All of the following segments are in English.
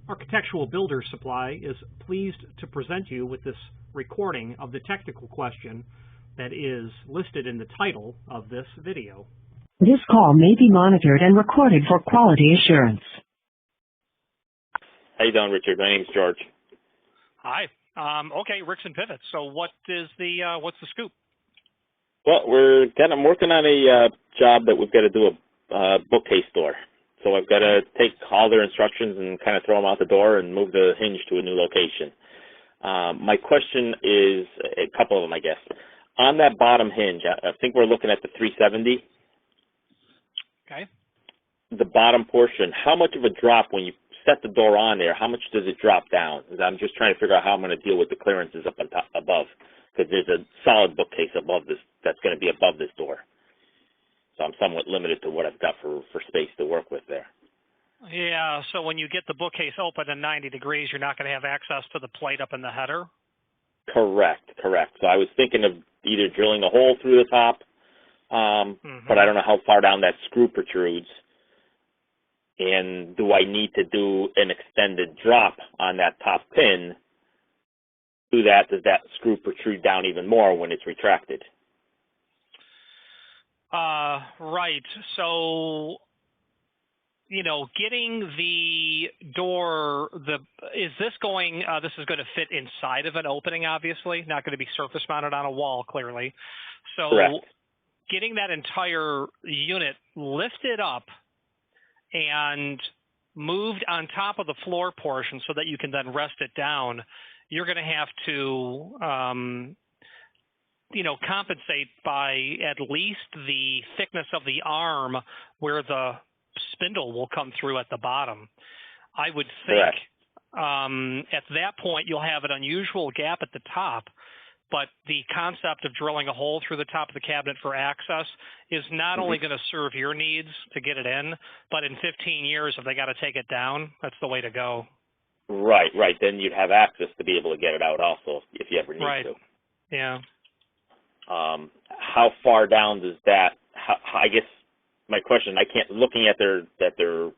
Architectural Builder Supply is pleased to present you with this recording of the technical question that is listed in the title of this video. This call may be monitored and recorded for quality assurance. How you doing, Richard? My name's George. Hi. Okay, Rixson Pivot. So what's the scoop? Well, I'm working on a job that we've got to do a bookcase door. So I've got to take all their instructions and kind of throw them out the door and move the hinge to a new location. My question is a couple of them, I guess. On that bottom hinge, I think we're looking at the 370. Okay. The bottom portion, how much of a drop when you set the door on there, how much does it drop down? I'm just trying to figure out how I'm going to deal with the clearances up on top, above, because there's a solid bookcase above this that's going to be above this door. So I'm somewhat limited to what I've got for space to work with there. Yeah, so when you get the bookcase open at 90 degrees, you're not going to have access to the plate up in the header? Correct. So I was thinking of either drilling a hole through the top, but I don't know how far down that screw protrudes. And do I need to do an extended drop on that top pin? Does that screw protrude down even more when it's retracted? Right. So, getting the door, this is going to fit inside of an opening, obviously, not going to be surface mounted on a wall, clearly. So Correct. Getting that entire unit lifted up and moved on top of the floor portion so that you can then rest it down, you're going to have to, compensate by at least the thickness of the arm where the spindle will come through at the bottom. I would think at that point you'll have an unusual gap at the top, but the concept of drilling a hole through the top of the cabinet for access is not only going to serve your needs to get it in, but in 15 years, if they got to take it down, that's the way to go. Right. Then you'd have access to be able to get it out also if you ever need to. Yeah. How far down does that? I guess my question, looking at their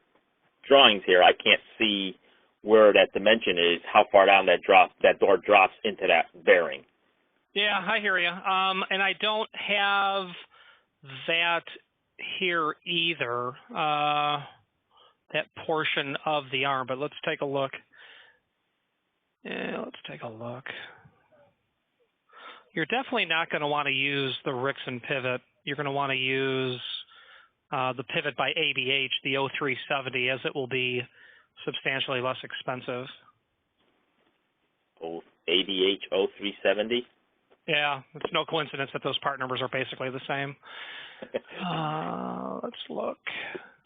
drawings here, I can't see where that dimension is. How far down that door drops into that bearing? Yeah, I hear you. And I don't have that here either. That portion of the arm, but let's take a look. You're definitely not going to want to use the Rixson pivot. You're going to want to use the pivot by ABH, the 0370, as it will be substantially less expensive. Oh, ABH 0370? Yeah, it's no coincidence that those part numbers are basically the same. Let's look.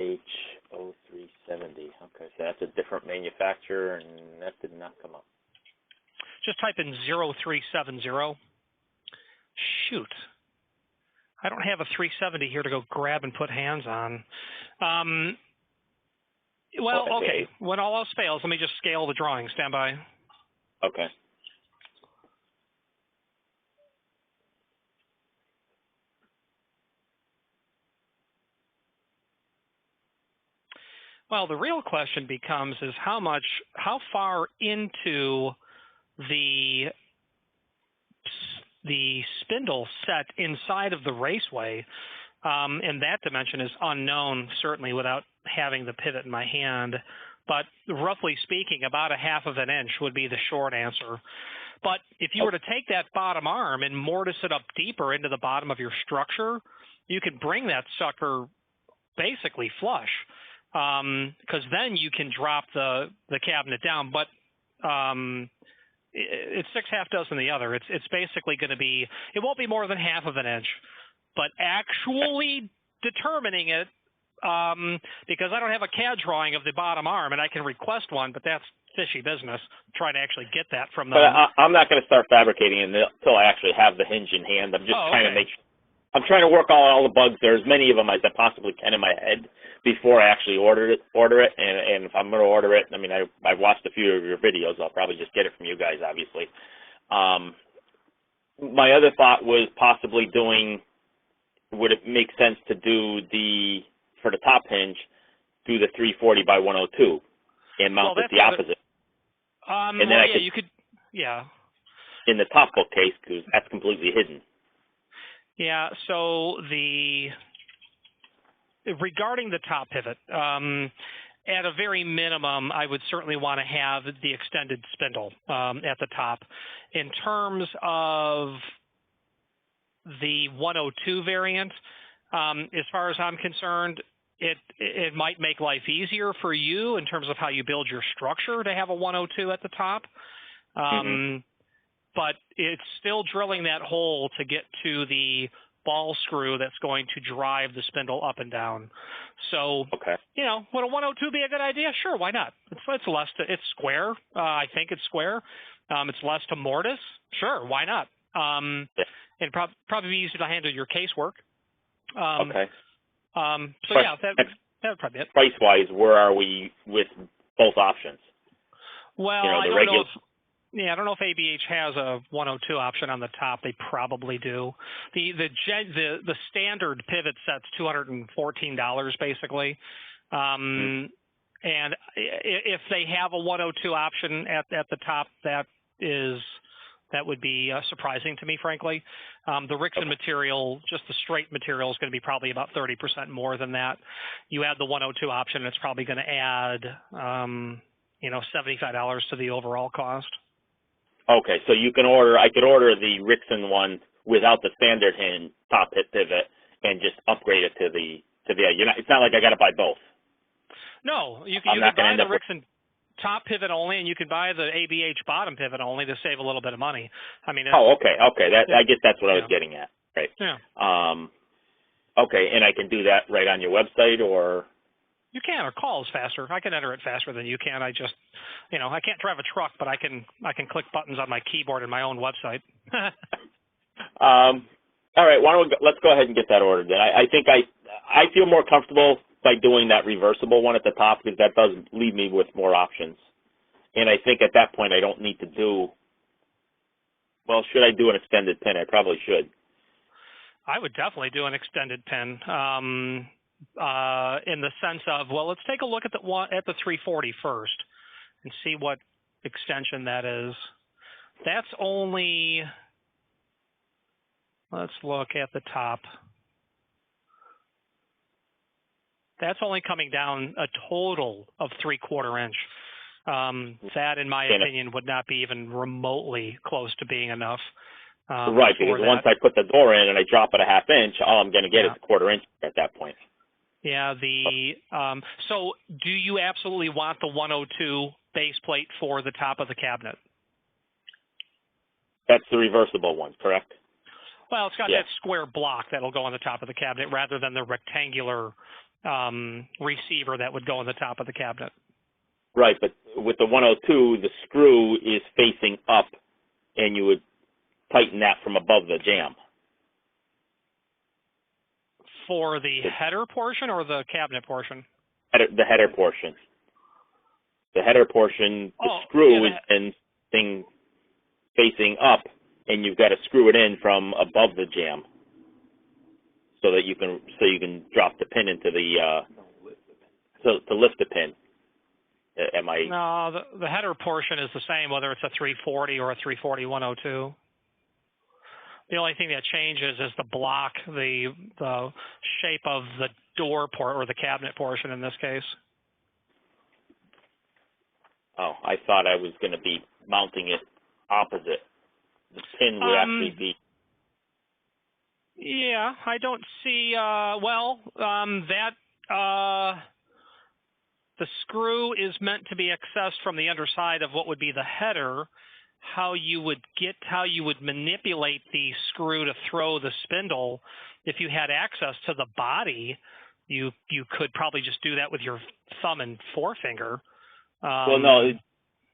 H0370. Okay, so that's a different manufacturer, and that did not come up. Just type in 0370. Shoot. I don't have a 370 here to go grab and put hands on. Okay. When all else fails, let me just scale the drawing. Stand by. Okay. Well, the real question becomes is how far into the spindle set inside of the raceway, and that dimension is unknown, certainly without having the pivot in my hand. But roughly speaking, about 1/2 of an inch would be the short answer. But if you were to take that bottom arm and mortise it up deeper into the bottom of your structure, you could bring that sucker basically flush, because then you can drop the cabinet down. But it's 6 1/2 the other. It's basically going to be, it won't be more than 1/2 of an inch, but actually determining it, because I don't have a CAD drawing of the bottom arm, and I can request one, but that's fishy business, trying to actually get that from them. But I'm not going to start fabricating until I actually have the hinge in hand. I'm just I'm trying to work all the bugs. There's many of them as I possibly can in my head before I actually order it. And if I'm going to order it, I've watched a few of your videos. I'll probably just get it from you guys, obviously. My other thought was possibly would it make sense to do for the top hinge, do the 340 by 102? and mount it the opposite. And then you could, in the top bookcase, because that's completely hidden. Yeah, so regarding the top pivot, at a very minimum, I would certainly want to have the extended spindle at the top. In terms of the 102 variant, as far as I'm concerned, it might make life easier for you in terms of how you build your structure to have a 102 at the top. But it's still drilling that hole to get to the ball screw that's going to drive the spindle up and down. So, would a 102 be a good idea? Sure, why not? It's less to, it's square. I think it's square. It's less to mortise. Sure, why not? And probably be easier to handle your casework. So that would probably be it. Price-wise, where are we with both options? Well, I don't know if I don't know if ABH has a 102 option on the top. They probably do. The standard pivot set's $214 basically, and if they have a 102 option at the top, that would be surprising to me, frankly. The Rixson material, just the straight material, is going to be probably about 30% more than that. You add the 102 option, it's probably going to add $75 to the overall cost. Okay, so I could order the Rixson one without the standard top hit pivot and just upgrade it to the it's not like I got to buy both. No, you can buy the Rixson top pivot only, and you can buy the ABH bottom pivot only to save a little bit of money. I mean, okay. I guess that's what I was getting at, right? Yeah. Okay, and I can do that right on your website, or you can, or call is faster. I can enter it faster than you can. I just, I can't drive a truck, but I can click buttons on my keyboard in my own website. All right, let's go ahead and get that ordered then. I think I feel more comfortable by doing that reversible one at the top, because that does leave me with more options. And I think at that point I don't need to do, well, should I do an extended pin? I probably should. I would definitely do an extended pin. In the sense of, well, let's take a look at the 340 first and see what extension that is. That's only, let's look at the top. That's only coming down a total of 3/4 inch. That, in my opinion, would not be even remotely close to being enough. Right, because once I put the door in and I drop it a 1/2 inch, all I'm going to get is a 1/4 inch at that point. Yeah, so do you absolutely want the 102 base plate for the top of the cabinet? That's the reversible one, correct? Well, it's got that square block that'll go on the top of the cabinet rather than the rectangular receiver that would go on the top of the cabinet. Right, but with the 102, the screw is facing up, and you would tighten that from above the jamb. For the header portion or the cabinet portion? The header portion. The header portion, the screw is facing up, and you've got to screw it in from above the jamb, so that you can drop the pin into the to lift the pin. No, the header portion is the same whether it's a 340 or a 340 102. The only thing that changes is the block, the shape of the door port or the cabinet portion in this case. Oh, I thought I was going to be mounting it opposite. The pin would actually be. Yeah, I don't see. The screw is meant to be accessed from the underside of what would be the header. How you would manipulate the screw to throw the spindle, if you had access to the body, you could probably just do that with your thumb and forefinger. Well, no,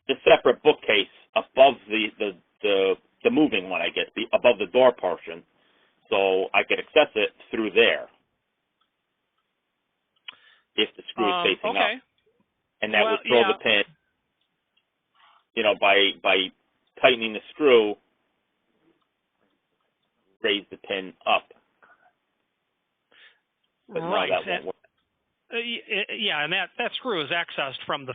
the separate bookcase above the moving one, I guess, above the door portion, so I could access it through there if the screw is facing up, and that would throw the pin. By tightening the screw, raise the pin up. But right. No, that won't work. Yeah, and that screw is accessed from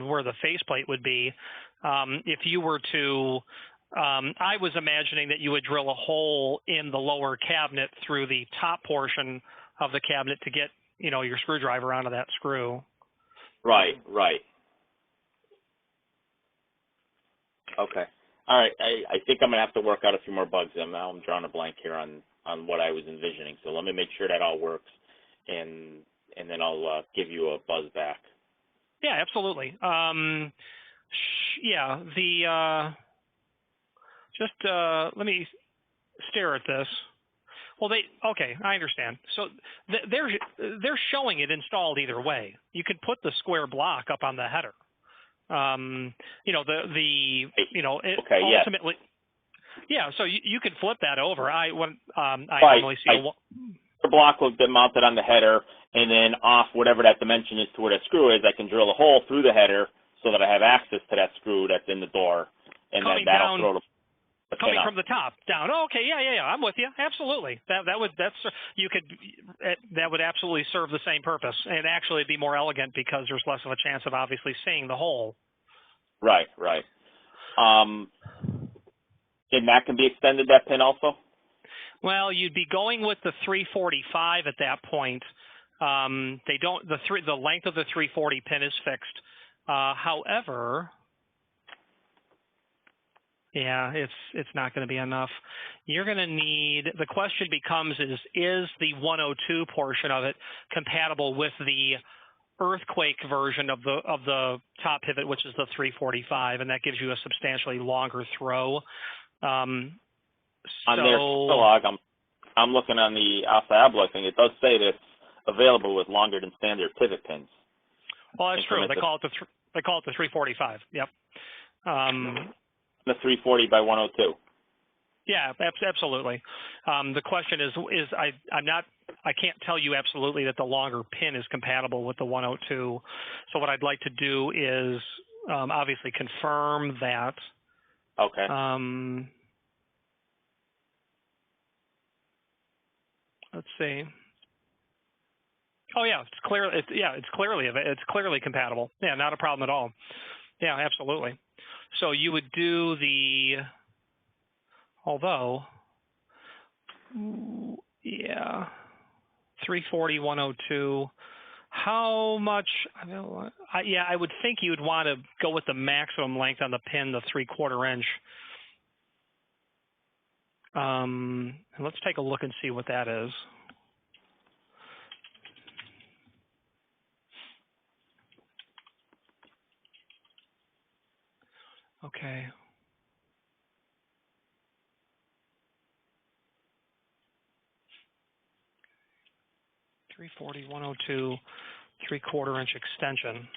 where the faceplate would be. If you were to, I was imagining that you would drill a hole in the lower cabinet through the top portion of the cabinet to get, your screwdriver onto that screw. Right. Okay. All right. I think I'm gonna have to work out a few more bugs. Now I'm drawing a blank here on what I was envisioning. So let me make sure that all works, and then I'll give you a buzz back. Yeah, absolutely. Yeah, let me stare at this. Well, okay, I understand. So they're showing it installed either way. You could put the square block up on the header. Okay, ultimately, yeah. So you could flip that over. I normally see the block will be mounted on the header, and then off whatever that dimension is to where that screw is, I can drill a hole through the header so that I have access to that screw that's in the door, and then that'll throw the coming from the top down. Oh, okay, yeah. I'm with you. Absolutely. That would absolutely serve the same purpose, and actually be more elegant because there's less of a chance of obviously seeing the hole. Right. And that can be extended, that pin also? Well, you'd be going with the 345 at that point. The length of the 340 pin is fixed. However, yeah, it's not going to be enough. You're going to need, the question becomes is the 102 portion of it compatible with the earthquake version of the top pivot, which is the 345, and that gives you a substantially longer throw. On their catalog, I'm looking on the Alpha Abloy thing. It does say that it's available with longer than standard pivot pins. Well, that's true. They call it the 345. Yep. The 340 by 102. Yeah, absolutely. The question is I can't tell you absolutely that the longer pin is compatible with the 102. So what I'd like to do is obviously confirm that. Okay. Let's see. Oh yeah, it's clearly compatible. Yeah, not a problem at all. Yeah, absolutely. So you would do although, yeah, 340, 102. How much? I would think you'd want to go with the maximum length on the pin, the 3/4 inch. And let's take a look and see what that is. Okay. .340, 102, 3/4 inch extension.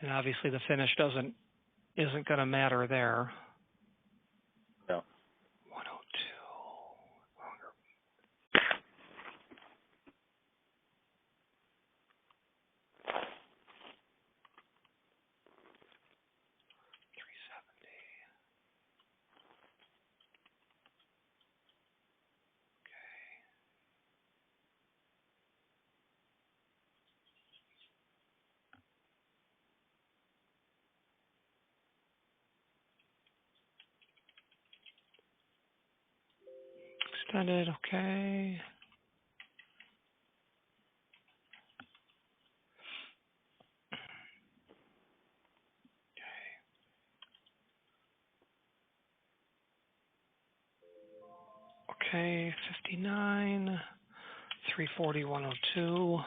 And obviously the finish isn't going to matter there. No. 102 longer. 370. Extended, okay. Okay, 59, 340, 102.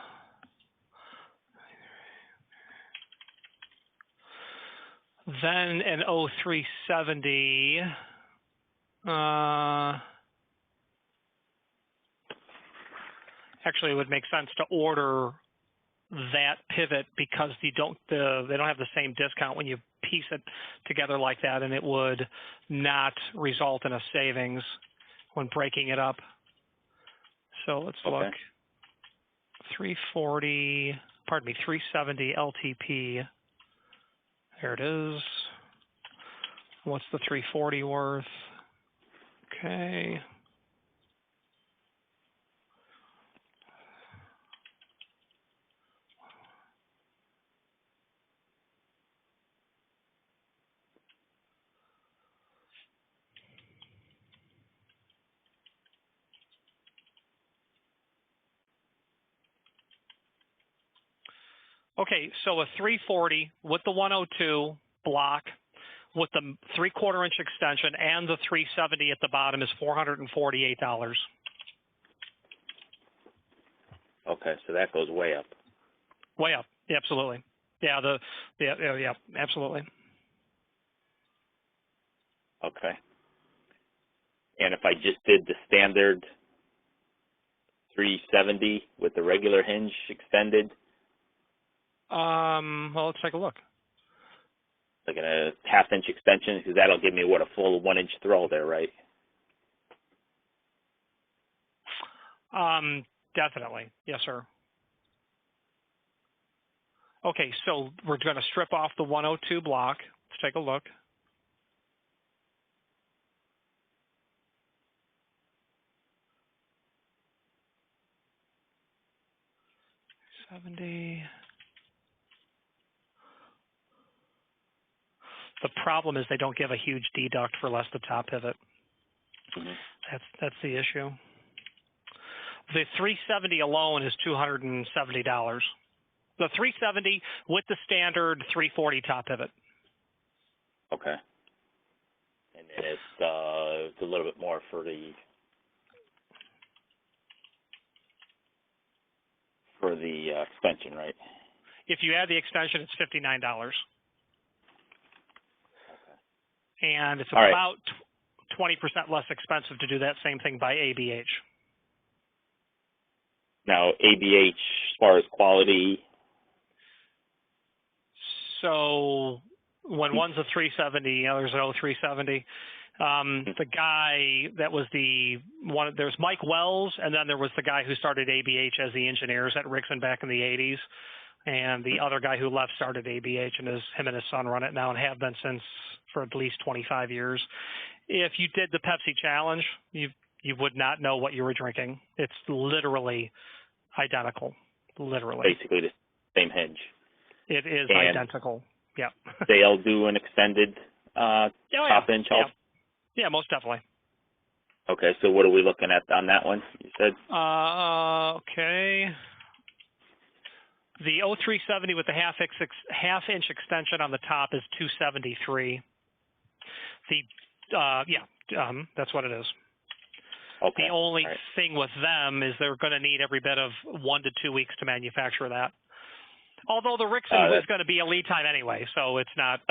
Then an 0370. Actually, it would make sense to order that pivot because they don't have the same discount when you piece it together like that, and it would not result in a savings when breaking it up. So let's look. 370 LTP. There it is. What's the 340 worth? Okay. Okay, so a 340 with the 102 block with the 3/4 inch extension and the 370 at the bottom is $448. Okay, so that goes way up. Way up, yeah, absolutely. Yeah, yeah, absolutely. Okay. And if I just did the standard 370 with the regular hinge extended? Well, let's take a look. Like a half-inch extension, because that'll give me, what, a full 1-inch throw there, right? Definitely. Yes, sir. Okay, so we're going to strip off the 102 block. Let's take a look. $70. The problem is they don't give a huge deduct for less the top pivot. Mm-hmm. That's the issue. The 370 alone is $270. The 370 with the standard 340 top pivot. Okay. And then it's a little bit more for the extension, right? If you add the extension, it's $59. Okay. And it's about 20% less expensive to do that same thing by ABH. Now, ABH, as far as quality? So when one's a 370, the other's an 0370. The guy that was there's Mike Wells, and then there was the guy who started ABH as the engineers at Rixson back in the 80s. And the other guy who left started ABH, and him and his son run it now and have been since for at least 25 years. If you did the Pepsi challenge, you would not know what you were drinking. It's literally identical. Literally. Basically the same hinge. It is and identical. Yeah. They'll do an extended top hinge also? Yeah, most definitely. Okay, so what are we looking at on that one, you said? Okay. The 0370 with the half-inch extension on the top is $273. That's what it is. Okay. The only thing with them is they're going to need every bit of 1 to 2 weeks to manufacture that. Although the Rixson is going to be a lead time anyway, so it's not,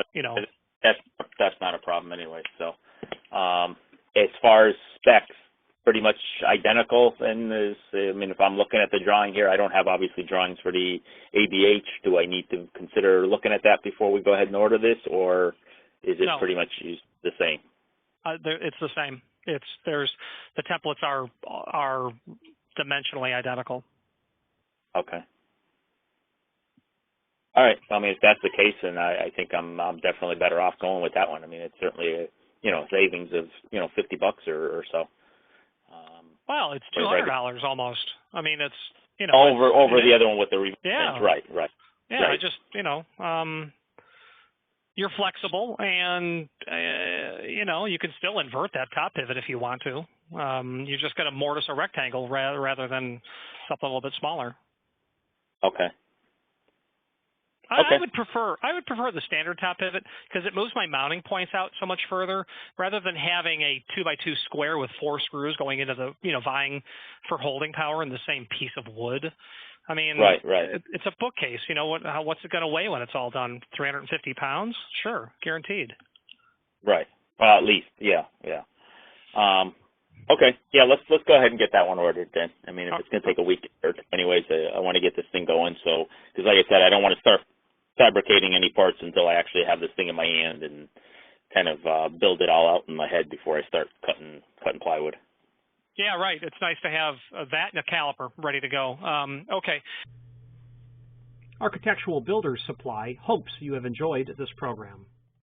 That's not a problem anyway. So, as far as specs, pretty much identical. And if I'm looking at the drawing here, I don't have obviously drawings for the ABH. Do I need to consider looking at that before we go ahead and order this, or is it pretty much the same? It's the same. The templates are dimensionally identical. Okay. All right. I mean, if that's the case, then I think I'm definitely better off going with that one. I mean, it's certainly a savings of $50 or so. Well, it's $200 almost. I mean, it's over the other one with the reverse. Yeah. Right. Yeah. Right. I just you're flexible, and you can still invert that top pivot if you want to. You're just going to mortise a rectangle rather than something a little bit smaller. Okay. I would prefer the standard top pivot because it moves my mounting points out so much further rather than having a 2x2 square with 4 screws going into the vying for holding power in the same piece of wood. I mean, right. It's a bookcase. What's it going to weigh when it's all done? 350 pounds? Sure, guaranteed. Right. Well, at least, yeah. Okay. Yeah, let's go ahead and get that one ordered then. I mean, if it's going to take a week or anyways, I want to get this thing going. So, because like I said, I don't want to start fabricating any parts until I actually have this thing in my hand and kind of build it all out in my head before I start cutting plywood. Yeah, right. It's nice to have that and a caliper ready to go. Okay. Architectural Builders Supply hopes you have enjoyed this program.